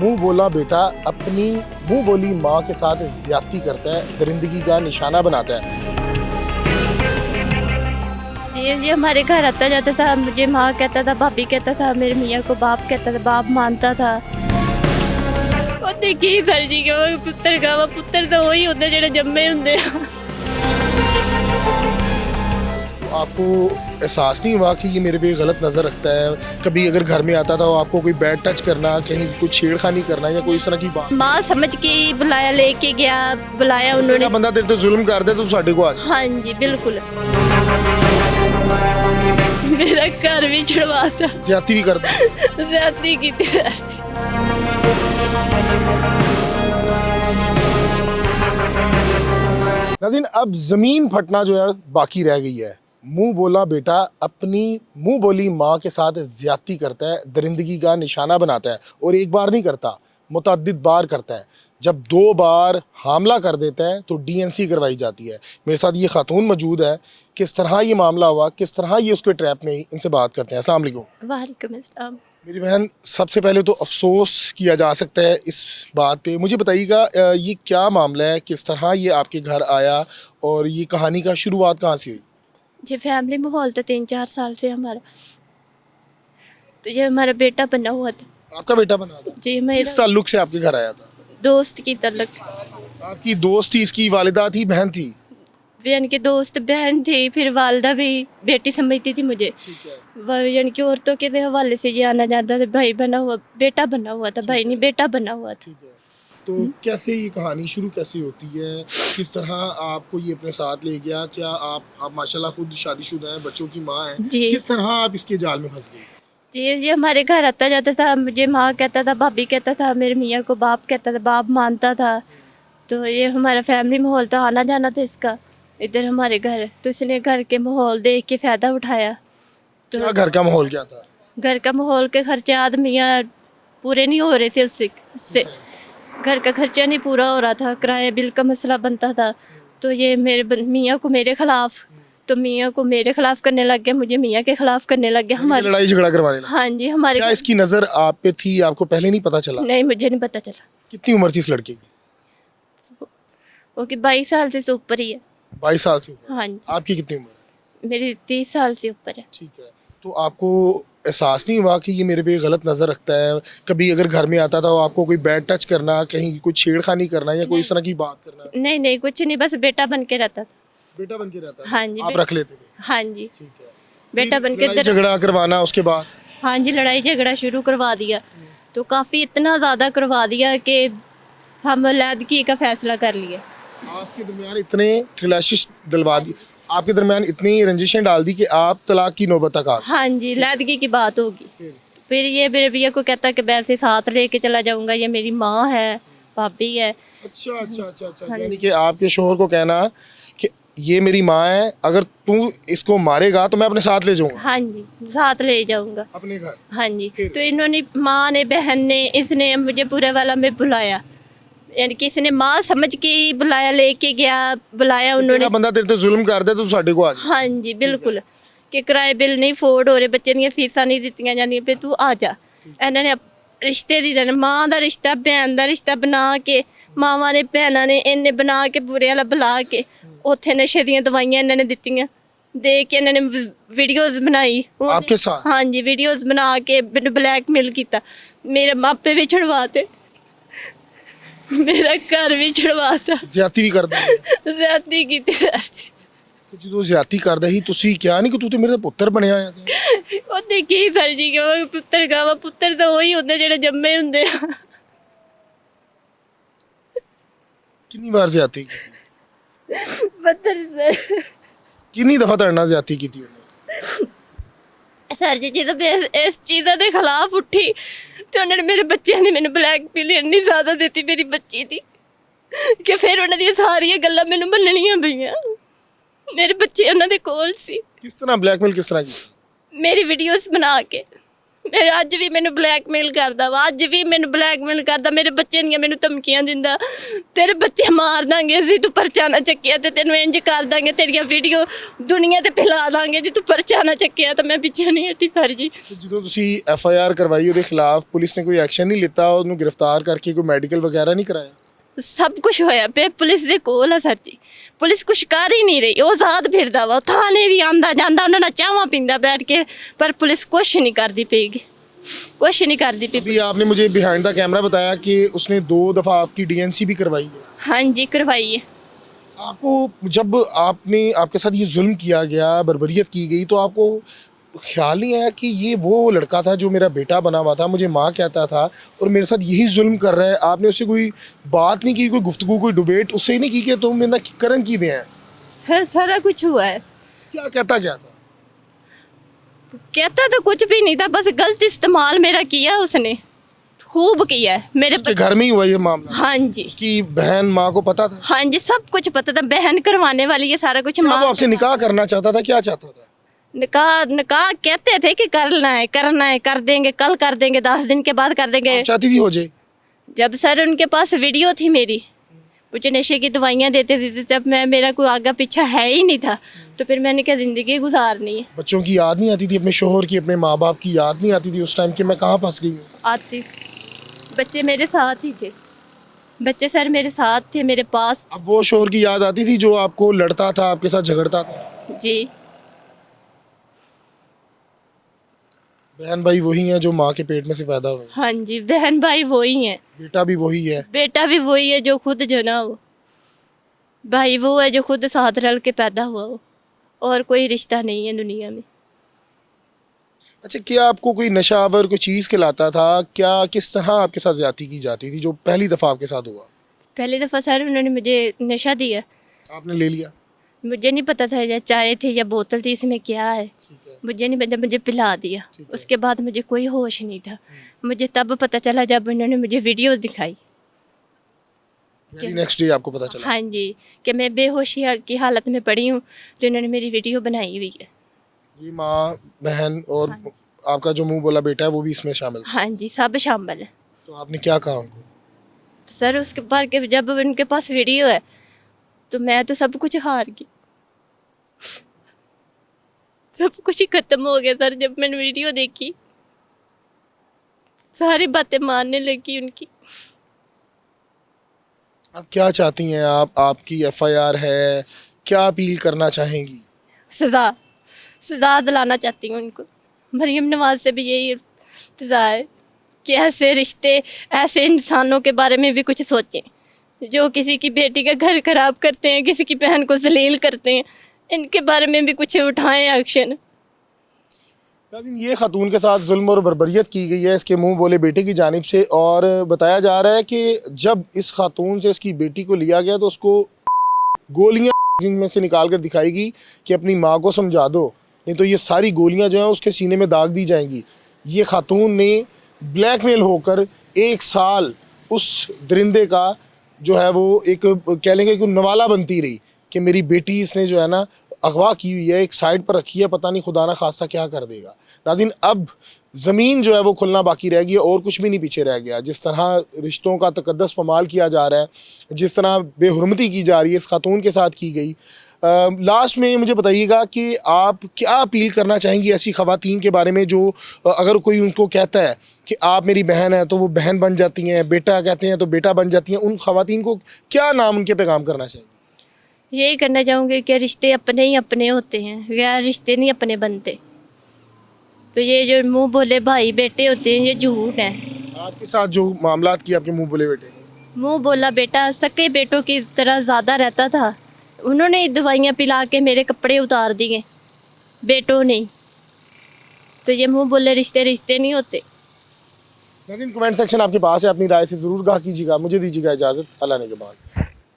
मुंह बोला बेटा अपनी मुंह बोली माँ के साथ ज्यादती करता है, दरिंदगी का निशाना बनाता है। जी हमारे घर आता जाता था, मुझे माँ कहता था, भाभी कहता था, मेरे मियाँ को बाप कहता था, बाप मानता था। और देखिए सर जी के वो पुत्र तो वही होंगे जेडे जम्मे होंगे। आपको एहसास नहीं हुआ कि ये मेरे पे गलत नज़र रखता है? कभी अगर घर में आता था तो आपको कोई बैड टच करना, कहीं कुछ छेड़खानी करना या कोई इस तरह की बात? माँ समझ के बुलाया, लेके गया, बुलाया उन्होंने। बंदा तेरे तो जुल्म कर दे तो साढ़े को आ जाए। हाँ जी बिल्कुल। मेरा घर भी छुड़वाता, ज्यादती भी करता। ज्यादती की थी। नाज़रीन, अब ज़मीन फटना जो है बाकी रह गई है। मुंह बोला बेटा अपनी मुंह बोली माँ के साथ ज्यादती करता है, दरिंदगी का निशाना बनाता है, और एक बार नहीं करता, मुतअद्दिद बार करता है। जब 2 बार हमला कर देता है तो डीएनसी करवाई जाती है। मेरे साथ ये खातून मौजूद है, किस तरह ये मामला हुआ, किस तरह ये उसके ट्रैप में, इनसे बात करते हैं। अस्सलाम वालेकुम। वालेकुम अस्सलाम। मेरी बहन, सबसे पहले तो अफसोस किया जा सकता है इस बात पे। मुझे बताइएगा ये क्या मामला है, किस तरह ये आपके घर आया और ये कहानी का शुरुआत कहाँ से हुई? ये फैमिली माहौल था 3-4 साल से हमारा, तो ये हमारा बेटा बना हुआ था। आपका बेटा बना था? जी किस मेरा ताल्लुक से आपके घर आया था? दोस्त की तलक, आपकी दोस्त थी, इसकी वालिदा थी, बहन थी? यानी कि दोस्त बहन थी, फिर वालदा भी बेटी समझती थी मुझे। ठीक है। यानी कि औरतों के हवाले से ये आना जाता था, भाई बना हुआ, बेटा बना हुआ था, भाई नहीं बेटा बना हुआ था। ठीक है। तो कैसे ये कहानी शुरू कैसे होती है, किस तरह आपको ये अपने साथ ले गया? क्या आप माशाल्लाह खुद शादीशुदा हैं, बच्चों की माँ हैं, जी। किस तरह आप इसके जाल में फंस गई? जी हमारे घर आता जाता था, मुझे माँ कहता था, भाभी कहता था, मेरे मियाँ को बाप कहता था, बाप मानता था। तो ये हमारा फैमिली माहौल था, आना जाना था इसका इधर हमारे घर। तो इसने घर के माहौल देख के फ़ायदा उठाया। तो क्या घर का माहौल क्या था? घर का माहौल के खर्चे आदमियाँ पूरे नहीं हो रहे थे उससे घर का खर्चा नहीं पूरा हो रहा था, किराया बिल का मसला बनता था। तो ये मेरे मियाँ को मेरे खिलाफ, तो मियाँ को मेरे खिलाफ करने लग गया, मुझे मियाँ के खिलाफ करने लग गया। हमारी लड़ाई झगड़ा करवाने लगा? हाँ जी हमारे क्या इसकी नज़र आप पे थी, आपको पहले नहीं पता चला? नहीं मुझे नहीं पता चला। कितनी उम्र थी इस लड़के की? वो कि 22 साल से ऊपर ही है। 22 साल से ऊपर? हाँ जी आपकी कितनी उम्र है? मेरी 30 साल से ऊपर है। ठीक है। तो आपको एहसास नहीं हुआ कि ये मेरे पे गलत नज़र रखता है? कभी अगर घर में आता था तो आपको कोई बैड टच करना, कहीं कुछ छेड़खानी करना या कोई इस तरह की बात करना? नहीं कुछ नहीं, बस बेटा बन के रहता था। बेटा बन के रहता था? हाँ जी, आप रख लेते थे? हाँ जी ठीक है। बेटा बन के लड़ाई झगड़ा करवाना उसके बाद? हाँ जी लड़ाई झगड़ा शुरू करवा दिया। तो काफ़ी इतना ज़्यादा करवा दिया कि हम अलहदगी का फैसला कर लिया। आपके दरमियान इतने क्लैशेस डलवा दी, आपके दरमियान इतनी रंजिशें डाल दी कि आप तलाक की नौबत तक आ गए? हाँ जी अलहदगी की बात होगी। फिर ये मेरे भैया को कहता कि वैसे साथ लेके चला जाऊंगा, ये मेरी माँ है, भाभी है। अच्छा अच्छा अच्छा अच्छा। हाँ यानी कि आपके शोहर को कहना कि ये मेरी माँ है, अगर तू इसको मारेगा तो मैं अपने साथ ले जाऊंगा? हाँ जी साथ ले जाऊंगा अपने घर? हाँ जी। फिर? तो इन्होंने माँ ने, बहन ने, इसने मुझे पूरे वाला में बुलाया, यानी कि इसने माँ समझ के ही बुलाया, लेके गया, बुलाया उन्होंने। बंदा तेरे तो जुल्म कर दे तो साढ़े को आ जाए। हाँ जी बिल्कुल, कि किराए बिल नहीं फोड़ हो रहे, बच्चे दी फीसां नहीं दित्तियां जांदियां पे, तू आ जा। इन्हों ने रिश्ते दी जाने, माँ का रिश्ता भैन का रिश्ता बना के, मावां ने भैनां ने इन्हें बना के पूरे वाला बुला के उत्थे नशे दियां दवाइयां इन्होंने दित्तियां, दे के इन्होंने वीडियोज़ बनाई आपके साथ? हाँ जी वीडियोज़ बना के मैंने ब्लैकमेल किया, मेरे मापे भी छुड़वाते, मेरा घर भी छुड़वाता, ज्यादती भी करदा है? राती की ਜਦੋਂ ਜ਼ਿਆਦਤੀ ਕਰਦਾ ਸੀ ਤੁਸੀਂ ਕਿਹਾ ਨਹੀਂ ਕਿ ਤੂੰ ਤੇ ਮੇਰੇ ਪੁੱਤਰ ਬਣਿਆ ਆ? ਉਹ ਦੇਖੀ ਸਰ ਜੀ ਕਿ ਉਹ ਪੁੱਤਰ ਤਾਂ ਉਹੀ ਹੁੰਦੇ ਜਿਹੜੇ ਜੰਮੇ ਹੁੰਦੇ ਆ। ਕਿੰਨੀ ਵਾਰ ਜ਼ਿਆਦਤੀ ਕੀਤੀ? ਪੁੱਤਰ ਸਰ ਕਿੰਨੀ ਦਫਾ ਤੁਹਾਡੇ ਨਾਲ ਜ਼ਿਆਦਤੀ ਕੀਤੀ ਉਹਨੇ? ਸਰ ਜੀ ਜਦੋਂ ਮੈਂ ਇਸ ਚੀਜ਼ਾਂ ਦੇ ਖਿਲਾਫ ਉੱਠੀ ਤੇ ਉਹਨਾਂ ਨੇ ਮੇਰੇ ਬੱਚਿਆਂ ਦੀ ਮੈਨੂੰ ਬਲੈਕਮੇਲ ਇੰਨੀ ਜ਼ਿਆਦਾ ਦਿੱਤੀ ਮੇਰੀ ਬੱਚੀ ਦੀ, ਕਿ ਫਿਰ ਉਹਨਾਂ ਦੀਆਂ ਸਾਰੀਆਂ ਗੱਲਾਂ ਮੈਨੂੰ ਮੰਨਣੀਆਂ ਪਈਆਂ। ਮੇਰੇ ਬੱਚੇ ਉਹਨਾਂ ਦੇ ਕੋਲ ਸੀ। ਕਿਸ ਤਰ੍ਹਾਂ ਬਲੈਕਮੇਲ, ਕਿਸ ਤਰ੍ਹਾਂ ਕੀਤਾ? ਮੇਰੀ ਵੀਡੀਓਜ਼ ਬਣਾ ਕੇ ਮੇਰੇ ਅੱਜ ਵੀ ਮੈਨੂੰ ਬਲੈਕਮੇਲ ਕਰਦਾ ਵਾ, ਅੱਜ ਵੀ ਮੈਨੂੰ ਬਲੈਕਮੇਲ ਕਰਦਾ, ਮੇਰੇ ਬੱਚੇ ਦੀਆਂ ਮੈਨੂੰ ਧਮਕੀਆਂ ਦਿੰਦਾ, ਤੇਰੇ ਬੱਚੇ ਮਾਰ ਦਾਂਗੇ ਅਸੀਂ, ਤੂੰ ਪਰਚਾ ਨਾ ਚੱਕਿਆ ਤੇ ਤੈਨੂੰ ਇੰਜ ਕਰ ਦਾਂਗੇ, ਤੇਰੀਆਂ ਵੀਡੀਓ ਦੁਨੀਆ ਤੇ ਫੈਲਾ ਦਾਂਗੇ ਜੇ ਤੂੰ ਪਰਚਾ ਨਾ ਚੱਕਿਆ। ਤਾਂ ਮੈਂ ਪਿੱਛੇ ਨਹੀਂ ਹਟੀ ਸਰ ਜੀ। ਤੇ ਜਦੋਂ ਤੁਸੀਂ FIR ਕਰਵਾਈ ਉਹਦੇ ਖਿਲਾਫ ਪੁਲਿਸ ਨੇ ਕੋਈ ਐਕਸ਼ਨ ਨਹੀਂ ਲਿੱਤਾ, ਉਹਨੂੰ ਗ੍ਰਿਫਤਾਰ ਕਰਕੇ ਕੋਈ ਮੈਡੀਕਲ ਵਗੈਰਾ ਨਹੀਂ ਕਰਾਇਆ? ਸਭ ਕੁਝ ਹੋਇਆ ਪਿਆ ਪੁਲਿਸ ਦੇ ਕੋਲ ਆ ਸਰ ਜੀ। ਪੁਲਿਸ ਕੁਛ ਕਰ ਹੀ ਨਹੀਂ ਰਹੀ, ਉਹ ਆਜ਼ਾਦ ਫਿਰਦਾ ਵਾ, ਥਾਣੇ ਵੀ ਆਂਦਾ ਜਾਂਦਾ, ਉਹਨਾਂ ਨਾਲ ਚਾਹਾਂ ਪੀਂਦਾ बैठ के, पर पुलिस कुछ नहीं करती पेगी, कुछ नहीं करती पी। अभी आपने मुझे बिहाइंड द कैमरा बताया कि उसने 2 दफ़ा आपकी DNC भी करवाई है। हाँ जी करवाई है। आपको जब आपके साथ ये जुल्म किया गया, बर्बरियत की गई, तो आपको ख्याल नहीं आया कि ये वो लड़का था जो मेरा बेटा बना हुआ था, मुझे माँ कहता था और मेरे साथ यही जुल्म कर रहा है? आपने उससे कोई बात नहीं की, कोई गुफ्तगू, कोई डिबेट उससे नहीं की कि तुम मेरा करन की दे हैं? सर सारा कुछ हुआ है। क्या कहता क्या था? कहता तो कुछ भी नहीं था, बस गलत इस्तेमाल मेरा किया उसने, खूब किया है मेरे उसके घर में ही हुआ ये मामला? हाँ जी। उसकी बहन माँ को पता था? हाँ जी सब कुछ पता था, बहन करवाने वाली है सारा कुछ। क्या माँ वो आपसे निकाह करना चाहता था, क्या चाहता था? निकाह निकाह कहते थे कि करना है कर देंगे, कल कर देंगे, 10 दिन के बाद कर देंगे। आप चाहती थी हो जाए? जब सर उनके पास वीडियो थी मेरी, मुझे नशे की दवाइयाँ देते थे, जब मेरा कोई आगे पीछा है ही नहीं था, तो फिर मैंने क्या ज़िंदगी गुजारनी है। बच्चों की याद नहीं आती थी, अपने शोहर की, अपने माँ बाप की याद नहीं आती थी उस टाइम कि मैं कहाँ फंस गई हूँ? आती, बच्चे मेरे साथ ही थे, बच्चे सर मेरे साथ थे, मेरे पास। अब वो शोहर की याद आती थी जो आपको लड़ता था, आपके साथ झगड़ता था? जी। बहन भाई वही हैं जो माँ के पेट में से पैदा हुए? हाँ जी बहन भाई वही हैं, बेटा भी वही है? बेटा भी वही है जो खुद जना हो, भाई वो है जो खुद साथ रल के पैदा हुआ हो, और कोई रिश्ता नहीं है दुनिया में। अच्छा, क्या आपको कोई नशावर कोई चीज़ खिलाता था? क्या किस तरह आपके साथ ज्यादती की जाती थी जो पहली दफ़ा आपके साथ हुआ? पहली दफ़ा सर उन्होंने मुझे नशा दिया, आपने ले लिया? मुझे नहीं पता था या चाय थी या बोतल थी, इसमें क्या है ठीक है। मुझे नहीं पता, मुझे पिला दिया। ठीक है। उसके बाद मुझे कोई होश नहीं था, मुझे तब पता चला जब उन्होंने मुझे वीडियो दिखाई। वेरी नेक्स्ट डे आपको पता चला? हाँ जी, कि मैं बेहोशी की हालत में पड़ी हूँ, तो इन्होंने मेरी वीडियो बनाई हुई है। ये माँ बहन और आपका जो मुंह बोला बेटा है वो भी इसमें शामिल? हाँ जी सब शामिल है। तो आपने क्या कहा उनको? तो सर उसके बाद के जब उनके पास वीडियो है तो मैं तो सब कुछ हार गई, सब कुछ ही खत्म हो गया सर। जब मैंने वीडियो देखी सारी बातें मानने लगी उनकी। आप क्या चाहती हैं? आपकी FIR है, क्या अपील करना चाहेंगी? सज़ा सज़ा दिलाना चाहती हूँ उनको। मरियम नवाज से भी यही सज़ा है कि ऐसे रिश्ते, ऐसे इंसानों के बारे में भी कुछ सोचें जो किसी की बेटी का घर खराब करते हैं, किसी की बहन को जलील करते हैं, इनके बारे में भी कुछ उठाएं एक्शन। लेकिन ये खातून के साथ जुल्म और बर्बरियत की गई है इसके मुंह बोले बेटे की जानिब से, और बताया जा रहा है कि जब इस खातून से इसकी बेटी को लिया गया तो उसको गोलियां में से निकाल कर दिखाएगी कि अपनी माँ को समझा दो, नहीं तो ये सारी गोलियां जो हैं उसके सीने में दाग दी जाएंगी। ये खातून ने ब्लैकमेल होकर 1 साल उस दरिंदे का जो है वो एक कह लेंगे कि नवाला बनती रही कि मेरी बेटी इसने जो है ना अगवा की हुई है, एक साइड पर रखी है, पता नहीं खुदा ना खास्ता क्या कर देगा। नाज़रीन, अब ज़मीन जो है वो खुलना बाकी रह गई और कुछ भी नहीं पीछे रह गया। जिस तरह रिश्तों का तकद्दस पमाल किया जा रहा है, जिस तरह बेहुरमती की जा रही है, इस खातून के साथ की गई। लास्ट में मुझे बताइएगा कि आप क्या अपील करना चाहेंगी ऐसी ख़वातीन के बारे में जो अगर कोई उनको कहता है कि आप मेरी बहन है तो वो बहन बन जाती हैं, बेटा कहते हैं तो बेटा बन जाती हैं, उन ख़वातीन को क्या नाम उनके पैगाम करना चाहेंगी? यही करना चाहूँगी कि रिश्ते अपने ही अपने होते हैं, गैर रिश्ते नहीं अपने बनते। तो ये जो मुंह बोले भाई बेटे होते हैं ये झूठ है। आपके साथ जो मामलात किए आपके मुंह बोले बेटे? मुंह बोला बेटा सके बेटों की तरह ज़्यादा रहता था, उन्होंने दवाइयाँ पिला के मेरे कपड़े उतार दिए, बेटों ने। तो ये मुंह बोले रिश्ते रिश्ते नहीं होते। नाज़रीन, कमेंट सेक्शन आपके पास है, अपनी राय से ज़रूर कहा कीजिएगा। मुझे दीजिएगा इजाज़त, अल्लाह ने के बाद।